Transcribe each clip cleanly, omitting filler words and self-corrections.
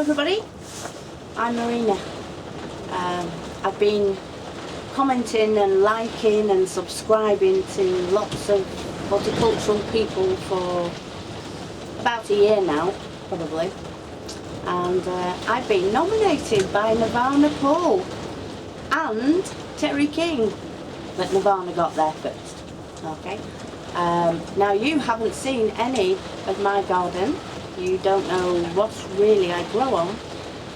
everybody, I'm Marina. I've been commenting and liking and subscribing to lots of horticultural people for about a year now, probably, and I've been nominated by Nirvana Paul and Terry King, but Nirvana got there first. Okay. Now you haven't seen any of my garden. You don't know what really I grow on,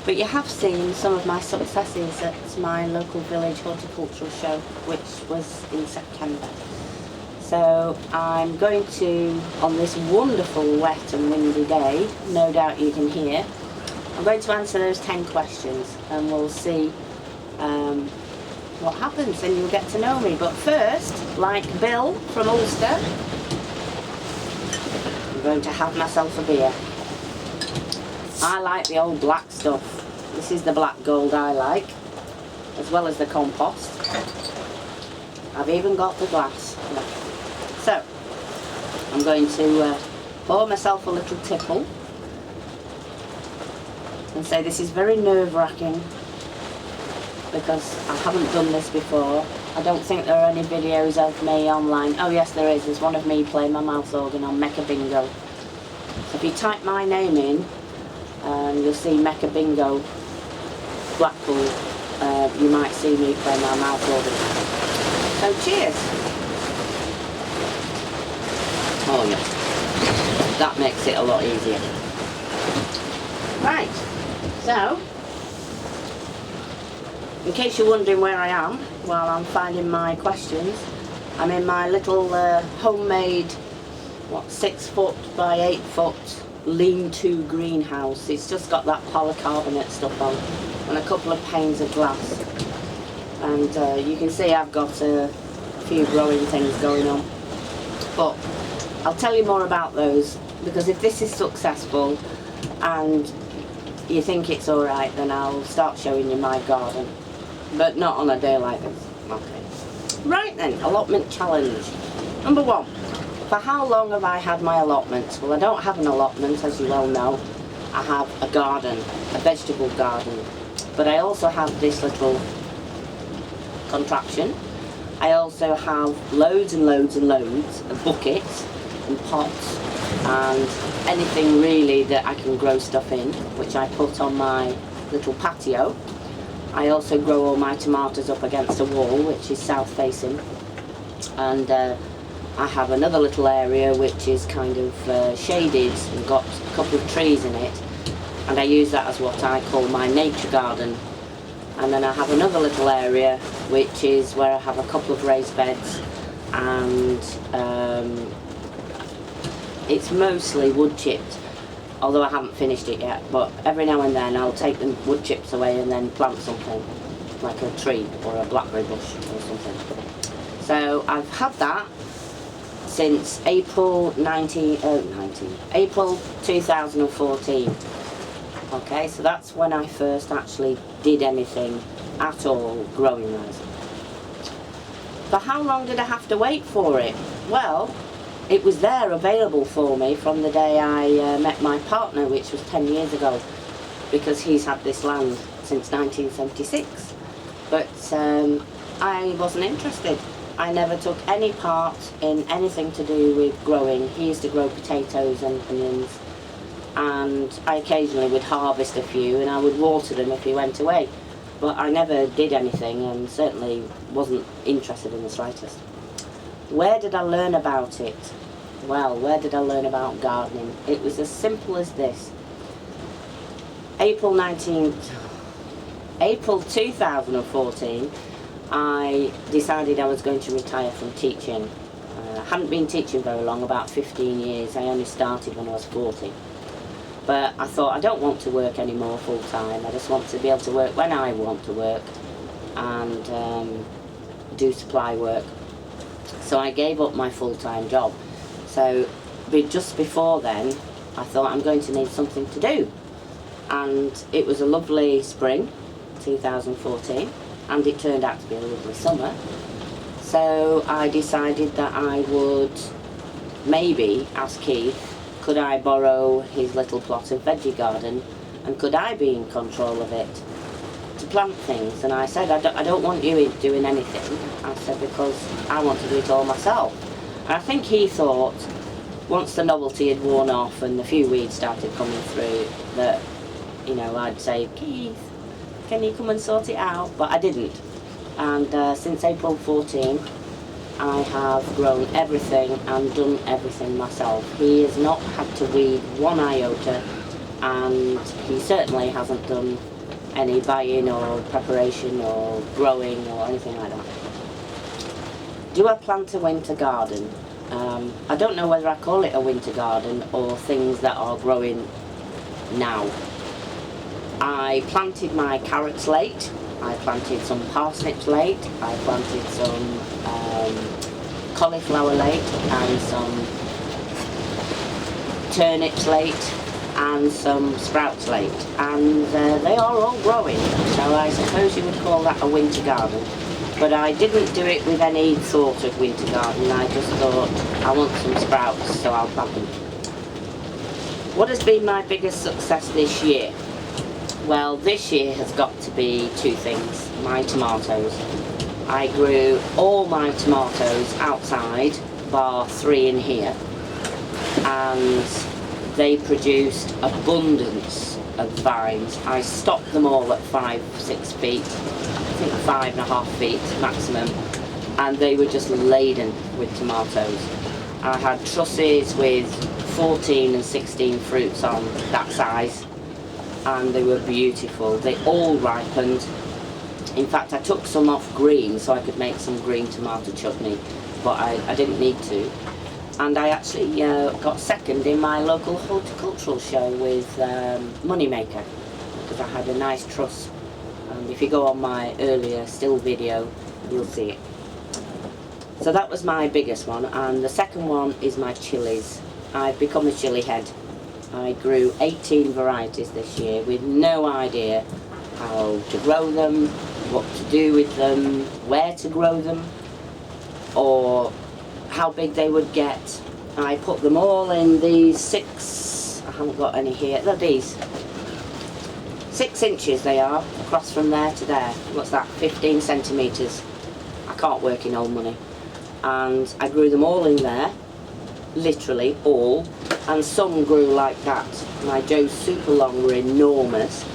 but you have seen some of my successes at my local village horticultural show, which was in September. So I'm going to, on this wonderful wet and windy day, no doubt you can hear, I'm going to answer those 10 questions and we'll see what happens and you'll get to know me. But first, like Bill from Ulster, I'm going to have myself a beer. I like the old black stuff. This is the black gold I like, as well as the compost. I've even got the glass. So, I'm going to pour myself a little tipple and say this is very nerve-wracking because I haven't done this before. I don't think there are any videos of me online. Oh yes, there is. There's one of me playing my mouth organ on Mecca Bingo. So if you type my name in, you'll see Mecca Bingo Blackpool. You might see me play my mouth organ. So cheers! Oh yes, that makes it a lot easier. Right, so in case you're wondering where I am while I'm finding my questions, I'm in my little homemade 6 foot by 8 foot lean-to greenhouse. It's just got that polycarbonate stuff on and a couple of panes of glass, and you can see I've got a few growing things going on, but I'll tell you more about those, because if this is successful and you think it's alright, then I'll start showing you my garden, but not on a day like this. Okay. Right then, allotment challenge. Number 1. For how long have I had my allotment? Well, I don't have an allotment, as you well know. I have a garden, a vegetable garden. But I also have this little contraption. I also have loads and loads and loads of buckets and pots and anything really that I can grow stuff in, which I put on my little patio. I also grow all my tomatoes up against a wall, which is south facing. And I have another little area which is kind of shaded and got a couple of trees in it, and I use that as what I call my nature garden. And then I have another little area which is where I have a couple of raised beds, and it's mostly wood chipped, although I haven't finished it yet, but every now and then I'll take the wood chips away and then plant something like a tree or a blackberry bush or something. So I've had that since April 2014. Okay, so that's when I first actually did anything at all growing wise. But how long did I have to wait for it? Well, it was there available for me from the day I met my partner, which was 10 years ago, because he's had this land since 1976. But I wasn't interested. I never took any part in anything to do with growing. He used to grow potatoes and onions, and I occasionally would harvest a few and I would water them if he went away. But I never did anything and certainly wasn't interested in the slightest. Where did I learn about it? Well, where did I learn about gardening? It was as simple as this. April 2014, I decided I was going to retire from teaching. I hadn't been teaching very long, about 15 years. I only started when I was 40. But I thought I don't want to work anymore full time. I just want to be able to work when I want to work and do supply work. So I gave up my full-time job. So just before then, I thought I'm going to need something to do. And it was a lovely spring, 2014. And it turned out to be a lovely summer. So I decided that I would maybe ask Keith, could I borrow his little plot of veggie garden and could I be in control of it to plant things? And I said, I don't want you doing anything. I said, because I want to do it all myself. And I think he thought, once the novelty had worn off and a few weeds started coming through, that, you know, I'd say, Keith, can you come and sort it out? But I didn't. And since April 14, I have grown everything and done everything myself. He has not had to weed one iota, and he certainly hasn't done any buying or preparation or growing or anything like that. Do I plant a winter garden? I don't know whether I call it a winter garden or things that are growing now. I planted my carrots late, I planted some parsnips late, I planted some cauliflower late and some turnips late and some sprouts late, and they are all growing, so I suppose you would call that a winter garden. But I didn't do it with any thought of winter garden. I just thought, I want some sprouts, so I'll plant them. What has been my biggest success this year? Well, this year has got to be two things. My tomatoes. I grew all my tomatoes outside, bar 3 in here, and they produced abundance of vines. I stopped them all at 5-6 feet, I think 5.5 feet maximum, and they were just laden with tomatoes. I had trusses with 14 and 16 fruits on that size, and they were beautiful. They all ripened. In fact, I took some off green so I could make some green tomato chutney, but I didn't need to. And I actually got second in my local horticultural show with Moneymaker, because I had a nice truss. And if you go on my earlier still video, you'll see it. So that was my biggest one, and the second one is my chillies. I've become a chilli head. I grew 18 varieties this year with no idea how to grow them, what to do with them, where to grow them, or how big they would get. I put them all in these 6, I haven't got any here, they're these. 6 inches they are, across from there to there. What's that, 15 centimetres. I can't work in old money. And I grew them all in there, literally all, and some grew like that. My Joe's super long were enormous,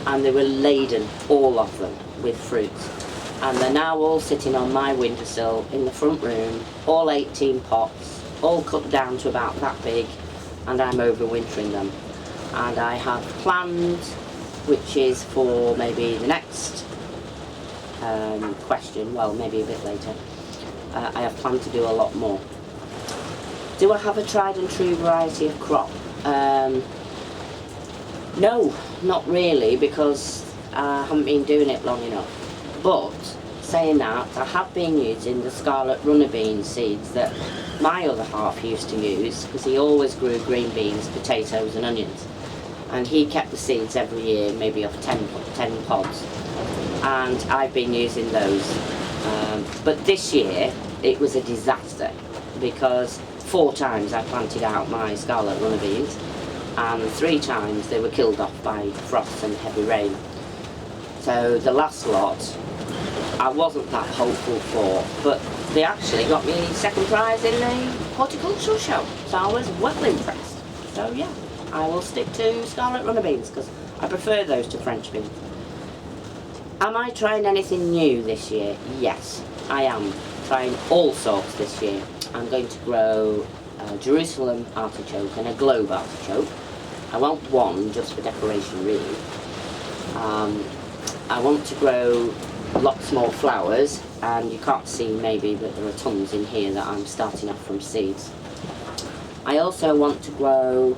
and they were laden, all of them, with fruit. And they're now all sitting on my windowsill in the front room, all 18 pots, all cut down to about that big, and I'm overwintering them. And I have planned, which is for maybe the next question, well, maybe a bit later, I have planned to do a lot more. Do I have a tried and true variety of crop? No, not really, because I haven't been doing it long enough. But saying that, I have been using the scarlet runner bean seeds that my other half used to use, because he always grew green beans, potatoes and onions. And he kept the seeds every year, maybe of 10 pods. And I've been using those. But this year, it was a disaster, because 4 times I planted out my scarlet runner beans, and 3 times they were killed off by frost and heavy rain. So the last lot, I wasn't that hopeful for, but they actually got me second prize in the horticultural show, so I was well impressed. So yeah, I will stick to scarlet runner beans, because I prefer those to French beans. Am I trying anything new this year? Yes, I am trying all sorts this year. I'm going to grow a Jerusalem artichoke and a globe artichoke. I want one just for decoration, really. I want to grow lots more flowers, and you can't see maybe, but there are tons in here that I'm starting off from seeds. I also want to grow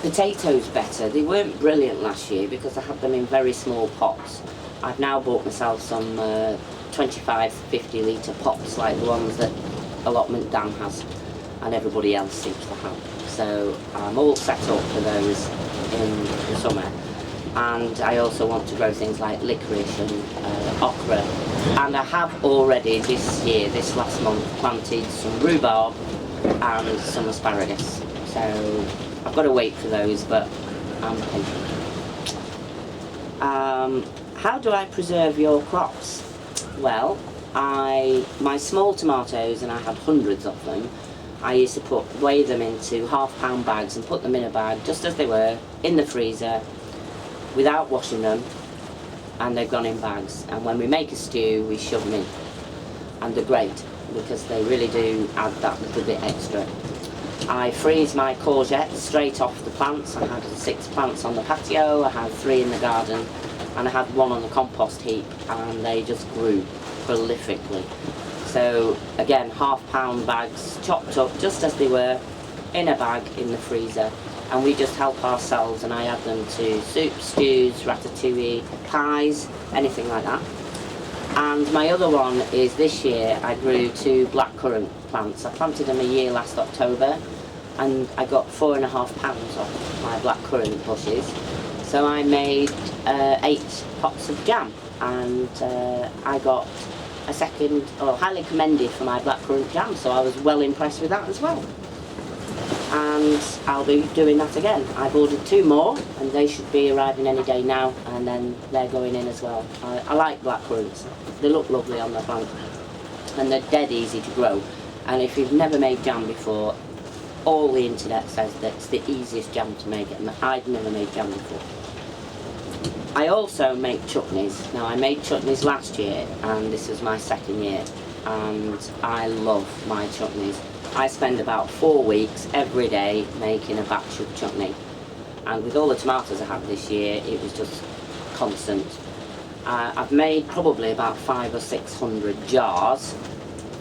potatoes better. They weren't brilliant last year because I had them in very small pots. I've now bought myself some 25-50 litre pots like the ones that Allotment Dan has and everybody else seems to have. So I'm all set up for those in the summer. And I also want to grow things like licorice and okra. And I have already this year, this last month, planted some rhubarb and some asparagus. So I've got to wait for those, but I'm patient. How do I preserve your crops? Well, my small tomatoes, and I had hundreds of them, I used to weigh them into half-pound bags and put them in a bag just as they were in the freezer without washing them, and they've gone in bags. And when we make a stew, we shove them in, and they're great because they really do add that little bit extra. I freeze my courgettes straight off the plants. I had 6 plants on the patio, I had 3 in the garden, and I had 1 on the compost heap, and they just grew prolifically. So again, half-pound bags chopped up just as they were in a bag in the freezer, and we just help ourselves, and I add them to soups, stews, ratatouille, pies, anything like that. And my other one is this year I grew 2 blackcurrant plants. I planted them a year last October, and I got 4.5 pounds off my blackcurrant bushes. So I made 8 pots of jam, and I got a second, highly commended for my blackcurrant jam, so I was well impressed with that as well. And I'll be doing that again. I've ordered 2 more, and they should be arriving any day now, and then they're going in as well. I like blackcurrants. They look lovely on the plant, and they're dead easy to grow. And if you've never made jam before, all the internet says that it's the easiest jam to make, and I'd never made jam before. I also make chutneys. Now, I made chutneys last year, and this is my 2nd year, and I love my chutneys. I spend about 4 weeks every day making a batch of chutney, and with all the tomatoes I had this year, it was just constant. I've made probably about 500 or 600 jars,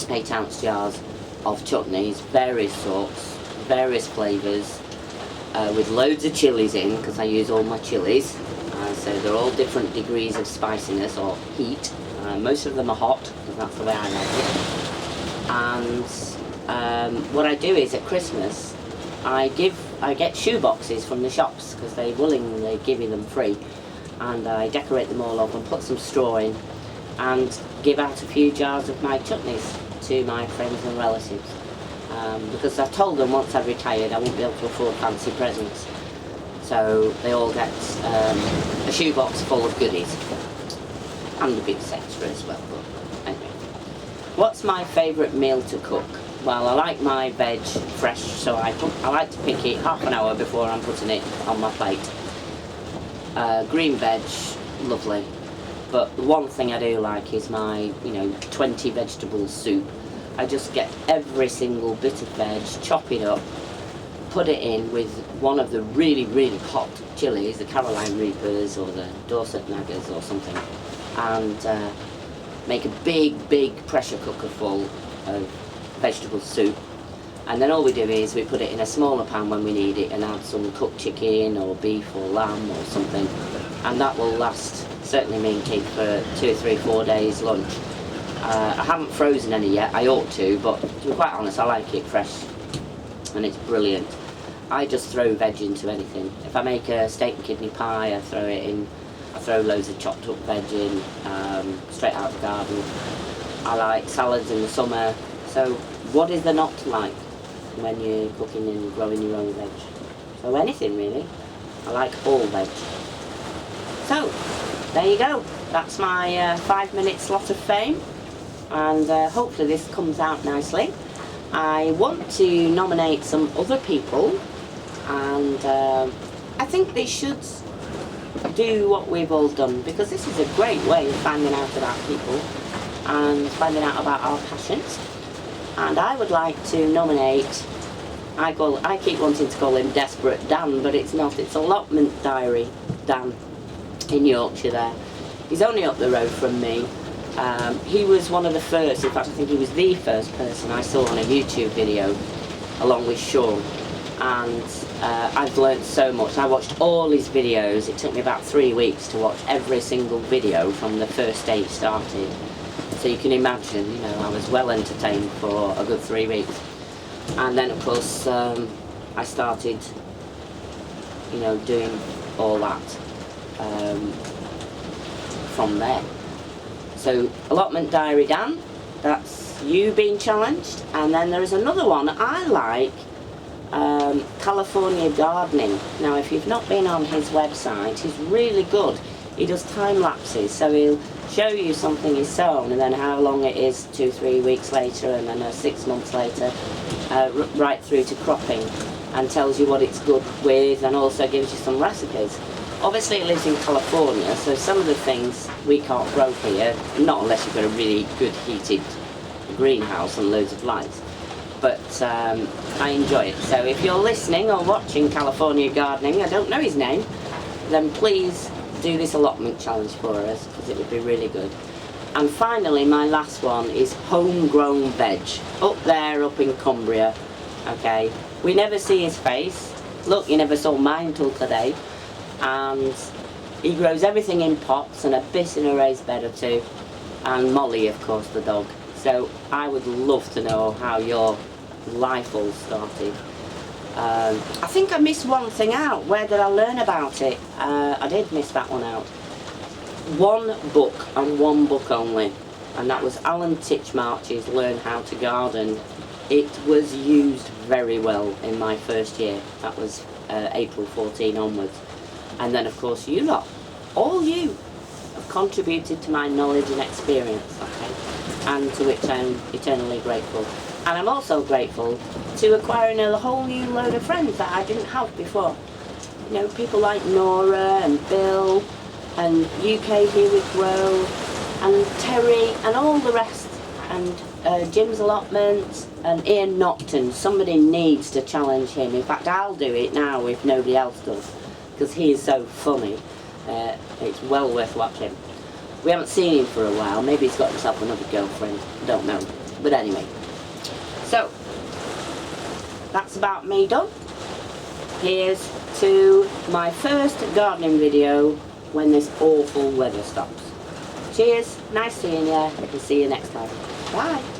8-ounce jars of chutneys, various sorts, various flavours, with loads of chillies in, because I use all my chillies. So they're all different degrees of spiciness or heat. Most of them are hot, because that's the way I like it. And what I do is at Christmas, I get shoe boxes from the shops, because they willingly give you them free, and I decorate them all up and put some straw in, and give out a few jars of my chutneys to my friends and relatives. Because I told them once I've retired I won't be able to afford fancy presents. So they all get a shoebox full of goodies, and a bit extra as well. But anyway, what's my favourite meal to cook? Well, I like my veg fresh, so I like to pick it half an hour before I'm putting it on my plate. Green veg, lovely. But the one thing I do like is my 20 vegetable soup. I just get every single bit of veg, chop it up, put it in with one of the really, really hot chilies, the Caroline Reapers or the Dorset Naggers or something, and make a big pressure cooker full of vegetable soup. And then all we do is we put it in a smaller pan when we need it, and add some cooked chicken or beef or lamb or something, and that will last, certainly me and keep for 2, 3, 4 days lunch. I haven't frozen any yet, I ought to, but to be quite honest, I like it fresh, and it's brilliant. I just throw veg into anything. If I make a steak and kidney pie, I throw it in. I throw loads of chopped up veg in, straight out of the garden. I like salads in the summer. So what is there not to like when you're cooking and growing your own veg? So anything really. I like all veg. So there you go. That's my 5-minute slot of fame, and hopefully this comes out nicely. I want to nominate some other people, and I think they should do what we've all done, because this is a great way of finding out about people and finding out about our passions. And I would like to nominate, I keep wanting to call him Desperate Dan, but it's not, it's Allotment Diary Dan in Yorkshire there. He's only up the road from me. He was one of the first, in fact I think he was the first person I saw on a YouTube video, along with Sean, and I've learnt so much. I watched all his videos. It took me about 3 weeks to watch every single video from the first day he started, so you can imagine, I was well entertained for a good 3 weeks. And then of course I started doing all that from there. So Allotment Diary Dan, that's you being challenged. And then there is another one I like, California Gardening. Now if you've not been on his website, he's really good. he does time lapses, so he'll show you something he's sown and then how long it is 2-3 weeks later, and then 6 months later, right through to cropping, and tells you what it's good with, and also gives you some recipes. Obviously it lives in California, so some of the things we can't grow here, not unless you've got a really good heated greenhouse and loads of lights. But I enjoy it. So if you're listening or watching California Gardening, I don't know his name, then please do this allotment challenge for us, because it would be really good. And finally, my last one is homegrown veg, up there, up in Cumbria. Okay, we never see his face. Look, you never saw mine till today. And he grows everything in pots and a bit in a raised bed or two, and Molly, of course, the dog. So I would love to know how your life all started. I think I missed one thing out. Where did I learn about it? I did miss that one out. One book, and one book only, and that was Alan Titchmarch's Learn How to Garden. It was used very well in my first year. That was April 14 onwards. And then of course you lot, all you, have contributed to my knowledge and experience, okay? And to which I'm eternally grateful. And I'm also grateful to acquiring a whole new load of friends that I didn't have before. You know, people like Nora and Bill and UK Here We Grow and Terry and all the rest, and Jim's Allotment and Ian Nocton. Somebody needs to challenge him. In fact, I'll do it now if nobody else does, because he is so funny. It's well worth watching. We haven't seen him for a while. Maybe he's got himself another girlfriend. I don't know. But anyway. So, that's about me done. Here's to my first gardening video when this awful weather stops. Cheers. Nice seeing you. We'll see you next time. Bye.